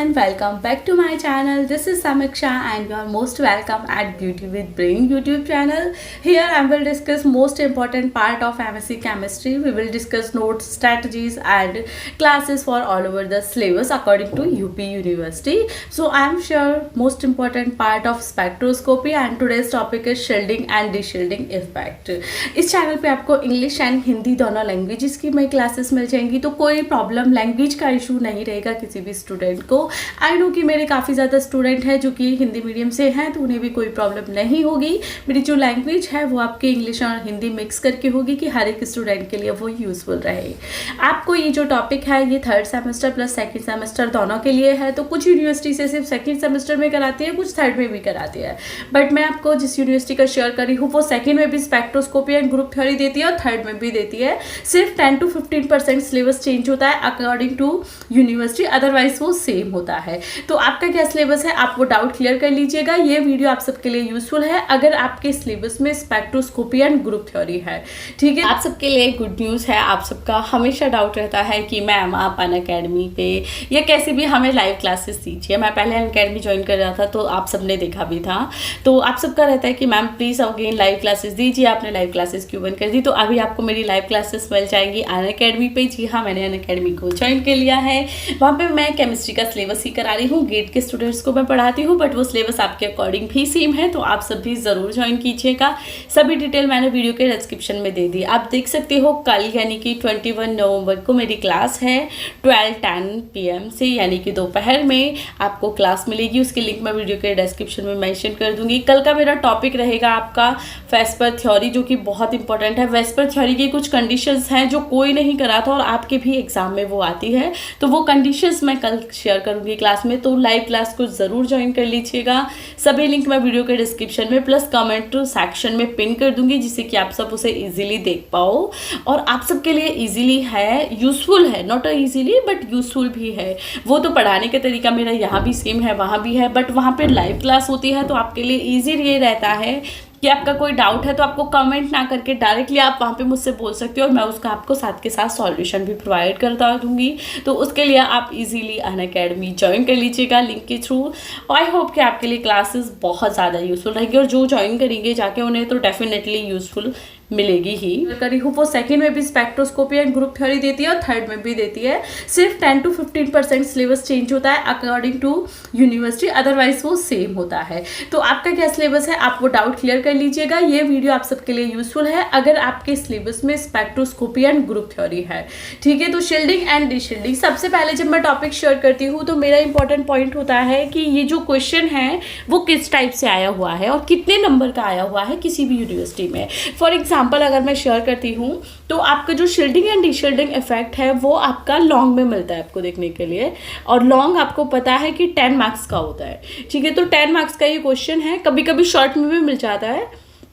and welcome back to my channel. This is Samiksha and you are most welcome at Beauty with Brain YouTube channel. Here I will discuss most important part of MSc Chemistry. We will discuss notes, strategies and classes for all over the syllabus according to UP University. So I am sure most important part of spectroscopy and today's topic is shielding and deshielding effect. इस channel पे आपको English and Hindi दोनों languages की मैं classes मिल जाएंगी, तो कोई problem language का इशू नहीं रहेगा किसी भी स्टूडेंट को। आई नो कि मेरे काफ़ी ज़्यादा स्टूडेंट हैं जो कि हिंदी मीडियम से हैं, तो उन्हें भी कोई प्रॉब्लम नहीं होगी। मेरी जो लैंग्वेज है वो आपके इंग्लिश और हिंदी मिक्स करके होगी कि हर एक स्टूडेंट के लिए वो यूज़फुल रहे। आपको ये जो टॉपिक है ये third semester plus second semester दोनों के लिए है। तो कुछ यूनिवर्सिटी से सिर्फ सेकेंड सेमेस्टर में कराती है, कुछ थर्ड में भी कराती है, बट मैं आपको जिस यूनिवर्सिटी का शेयर करी हूँ वो सेकेंड में भी स्पेक्ट्रोस्कोपी एंड ग्रुप थ्योरी देती है और थर्ड में भी देती है। सिर्फ 10 to 15% सिलेबस चेंज होता है अकॉर्डिंग टू यूनिवर्सिटी, अदरवाइज वो सेम होता है। तो आपका क्या सिलेबस है आप वो डाउट क्लियर कर लीजिएगा। ये वीडियो आप सबके लिए यूजफुल है अगर आपके सिलेबस में स्पेक्ट्रोस्कोपी एंड ग्रुप थ्योरी है। ठीक है, आप सबके लिए गुड न्यूज़ है। आप सबका हमेशा डाउट रहता है कि मैम आप अनअकैडमी पे या कैसे भी हमें लाइव क्लासेस दीजिए। मैं पहले अनअकैडमी ज्वाइन कर रहा था तो आप सबने देखा भी था, तो आप सबका रहता है कि ma'am please again live classes दीजिए, आपने लाइव क्लासेस क्यों बंद कर दी। तो अभी आपको मेरी लाइव क्लासेस मिल जाएंगी अनअकैडमी पे। जी हाँ, मैंने अनअकैडमी को ज्वाइन कर लिया है। वहाँ पे मैं केमिस्ट्री का सिलेबस ही करा रही हूँ, गेट के स्टूडेंट्स को मैं पढ़ाती हूँ, बट वो सिलेबस आपके अकॉर्डिंग भी सेम है, तो आप सब भी ज़रूर ज्वाइन कीजिएगा। सभी डिटेल मैंने वीडियो के डिस्क्रिप्शन में दे दी, आप देख सकते हो। कल यानी कि 21 नवंबर को मेरी क्लास है 12:10 PM से, यानी कि दोपहर में आपको क्लास मिलेगी। उसकी लिंक मैं वीडियो के डिस्क्रिप्शन में मेंशन कर दूंगी। कल का मेरा टॉपिक रहेगा आपका वेस्पर थ्योरी, जो कि बहुत इंपॉर्टेंट है। वेस्पर थ्योरी की कुछ कंडीशंस हैं जो कोई नहीं करा था और आपके भी एग्जाम में वो आती है, तो वो कंडीशंस मैं कल शेयर करूंगी क्लास में, तो लाइव क्लास को ज़रूर ज्वाइन कर लीजिएगा। सभी लिंक मैं वीडियो के डिस्क्रिप्शन में प्लस कमेंट सेक्शन में पिन कर दूंगी, जिससे कि आप सब उसे ईजिली देख पाओ और आप सबके लिए ईजिली है, यूजफुल है, नॉट ईजिली बट यूजफुल भी है। वो तो पढ़ाने का तरीका मेरा यहाँ भी सेम है, वहाँ भी है, बट वहाँ पे लाइव क्लास होती है, तो आपके लिए ईजी ये रहता है कि आपका कोई डाउट है तो आपको कमेंट ना करके डायरेक्टली आप वहाँ पे मुझसे बोल सकते हो और मैं उसका आपको साथ के साथ सॉल्यूशन भी प्रोवाइड करता दूंगी। तो उसके लिए आप इजीली अनअकैडमी ज्वाइन कर लीजिएगा लिंक के थ्रू। आई होप कि आपके लिए क्लासेस बहुत ज़्यादा यूजफुल रहेगी और जो ज्वाइन करेंगे जाके उन्हें तो डेफिनेटली यूजफुल मिलेगी ही। करी हूँ वो सेकेंड में भी स्पेक्ट्रोस्कोपी एंड ग्रुप थ्योरी देती है और थर्ड में भी देती है। सिर्फ 10 to 15% सिलेबस चेंज होता है अकॉर्डिंग टू यूनिवर्सिटी, अदरवाइज वो सेम होता है। तो आपका क्या सिलेबस है आप वो डाउट क्लियर कर लीजिएगा। ये वीडियो आप सबके लिए यूजफुल है अगर आपके सिलेबस में स्पेक्ट्रोस्कोपी एंड ग्रुप थ्योरी है। ठीक है, तो शील्डिंग एंड डिशील्डिंग, सबसे पहले जब मैं टॉपिक शेयर करती हूँ तो मेरा इंपॉर्टेंट पॉइंट होता है कि ये जो क्वेश्चन है वो किस टाइप से आया हुआ है और कितने नंबर का आया हुआ है किसी भी यूनिवर्सिटी में। फॉर एग्जाम्पल अगर मैं शेयर करती हूँ तो आपका जो शील्डिंग एंड डीशील्डिंग इफेक्ट है वो आपका लॉन्ग में मिलता है आपको देखने के लिए, और लॉन्ग आपको पता है कि 10 मार्क्स का होता है। ठीक है, तो 10 मार्क्स का ये क्वेश्चन है, कभी कभी शॉर्ट में भी मिल जाता है,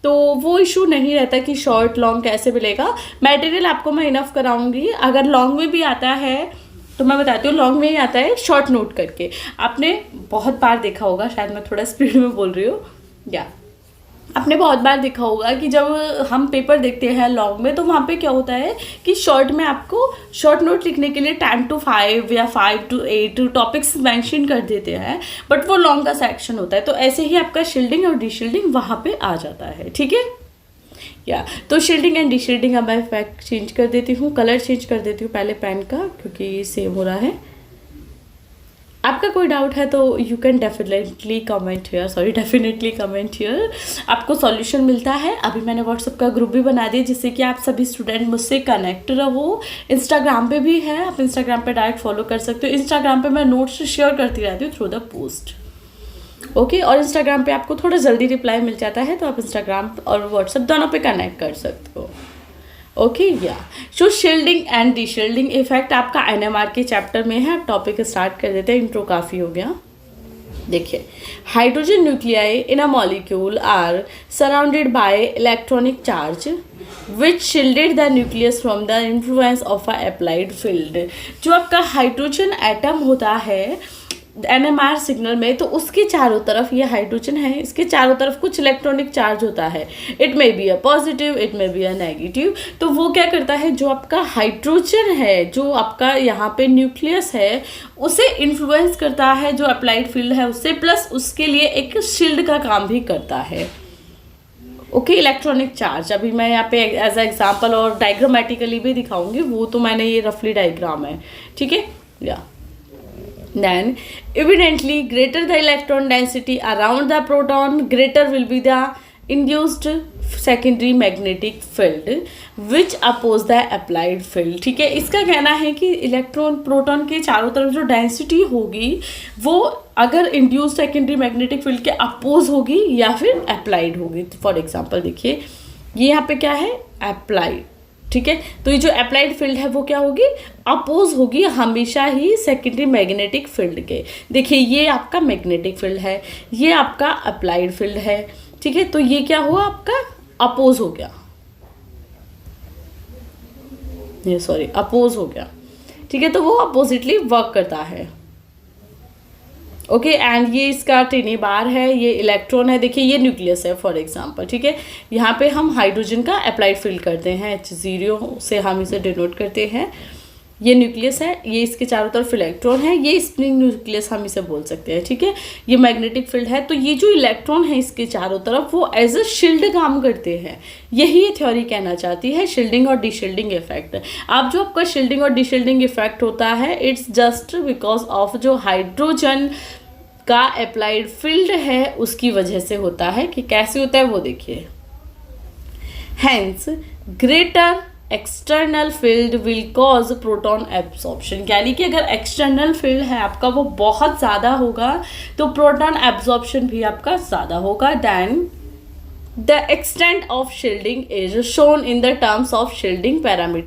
तो वो इशू नहीं रहता कि शॉर्ट लॉन्ग कैसे मिलेगा। मटेरियल आपको मैं इनफ कराऊंगी। अगर लॉन्ग में भी आता है तो मैं बताती हूँ, लॉन्ग में ही आता है शॉर्ट नोट करके। आपने बहुत बार देखा होगा, शायद मैं थोड़ा स्पीड में बोल रही हूँ, या आपने बहुत बार देखा होगा कि जब हम पेपर देखते हैं लॉन्ग में तो वहाँ पे क्या होता है कि शॉर्ट में आपको शॉर्ट नोट लिखने के लिए 10 to 5 या 5 to 8 टॉपिक्स मेंशन कर देते हैं, बट वो लॉन्ग का सेक्शन होता है। तो ऐसे ही आपका शील्डिंग और डीशील्डिंग वहाँ पे आ जाता है। ठीक है, या तो शील्डिंग एंड डीशील्डिंग अब मैं इफेक्ट चेंज कर देती हूँ, कलर चेंज कर देती हूँ पहले पेन का, क्योंकि सेम हो रहा है। आपका कोई डाउट है तो you can definitely comment here, आपको सॉल्यूशन मिलता है। अभी मैंने व्हाट्सएप का ग्रुप भी बना दिया जिससे कि आप सभी स्टूडेंट मुझसे कनेक्ट रहो। इंस्टाग्राम पे भी है, आप इंस्टाग्राम पे डायरेक्ट फॉलो कर सकते हो। इंस्टाग्राम पे मैं नोट्स शेयर करती रहती हूँ थ्रू द पोस्ट, ओके। और इंस्टाग्राम पे आपको थोड़ा जल्दी रिप्लाई मिल जाता है, तो आप इंस्टाग्राम और व्हाट्सएप दोनों पे कनेक्ट कर सकते हो, ओके। या सो शील्डिंग एंड डीशील्डिंग इफेक्ट आपका NMR के चैप्टर में है। अब टॉपिक स्टार्ट कर देते हैं, इंट्रो काफ़ी हो गया। देखिए, hydrogen nuclei in a molecule are surrounded by electronic charge which shielded the nucleus from the influence of a applied field. जो आपका हाइड्रोजन एटम होता है NMR सिग्नल में, तो उसके चारों तरफ ये हाइड्रोजन है, इसके चारों तरफ कुछ इलेक्ट्रॉनिक चार्ज होता है, it may be a positive, it may be a negative. तो वो क्या करता है, जो आपका हाइड्रोजन है, जो आपका यहाँ पे न्यूक्लियस है, उसे इन्फ्लुएंस करता है जो अप्लाइड फील्ड है उससे, प्लस उसके लिए एक शील्ड का काम भी करता है। ओके, इलेक्ट्रॉनिक चार्ज अभी मैं यहाँ पे एज अ एग्जाम्पल और डायग्रामेटिकली भी दिखाऊंगी, वो तो मैंने ये रफली डायग्राम है, ठीक है। या then evidently greater the electron density around the proton, greater will be the induced secondary magnetic field which oppose the applied field। ठीक है, इसका कहना है कि इलेक्ट्रॉन प्रोटॉन के चारों तरफ जो डेंसिटी होगी वो अगर इंड्यूस सेकेंडरी मैग्नेटिक फील्ड के अपोज होगी या फिर अप्लाइड होगी। फॉर एग्जांपल देखिए, ये यहाँ पे क्या है, अप्लाइड, ठीक है। तो ये जो अप्लाइड फील्ड है वो क्या होगी, अपोज होगी हमेशा ही सेकेंडरी मैग्नेटिक फील्ड के। देखिए ये आपका मैग्नेटिक फील्ड है, ये आपका अप्लाइड फील्ड है, ठीक है। तो ये क्या हुआ, आपका अपोज हो गया, ये सॉरी अपोज हो गया, ठीक है। तो वो अपोजिटली वर्क करता है। ओके, एंड ये इसका टेनी बार है, ये इलेक्ट्रॉन है, देखिए ये न्यूक्लियस है फॉर एग्जांपल, ठीक है। यहाँ पे हम हाइड्रोजन का अप्लाइड फील्ड करते हैं, H0 से हम इसे डिनोट करते हैं। ये न्यूक्लियस है, ये इसके चारों तरफ इलेक्ट्रॉन है, ये स्प्रिंग न्यूक्लियस हम इसे बोल सकते हैं, ठीक है। ये मैग्नेटिक फील्ड है, तो ये जो इलेक्ट्रॉन है इसके चारों तरफ वो एज अ शील्ड काम करते हैं। यही ये थ्योरी कहना चाहती है, शील्डिंग और डिशील्डिंग इफेक्ट। अब जो आपका शील्डिंग और डिशील्डिंग इफेक्ट होता है, इट्स जस्ट बिकॉज ऑफ जो हाइड्रोजन का अप्लाइड फील्ड है उसकी वजह से होता है। कि कैसे होता है वो देखिए, hence greater external field will cause proton absorption. यानी कि अगर एक्सटर्नल फील्ड है आपका वो बहुत ज़्यादा होगा तो प्रोटॉन एब्जॉर्प्शन भी आपका ज़्यादा होगा। Then the extent of shielding is shown in the terms of shielding parameter.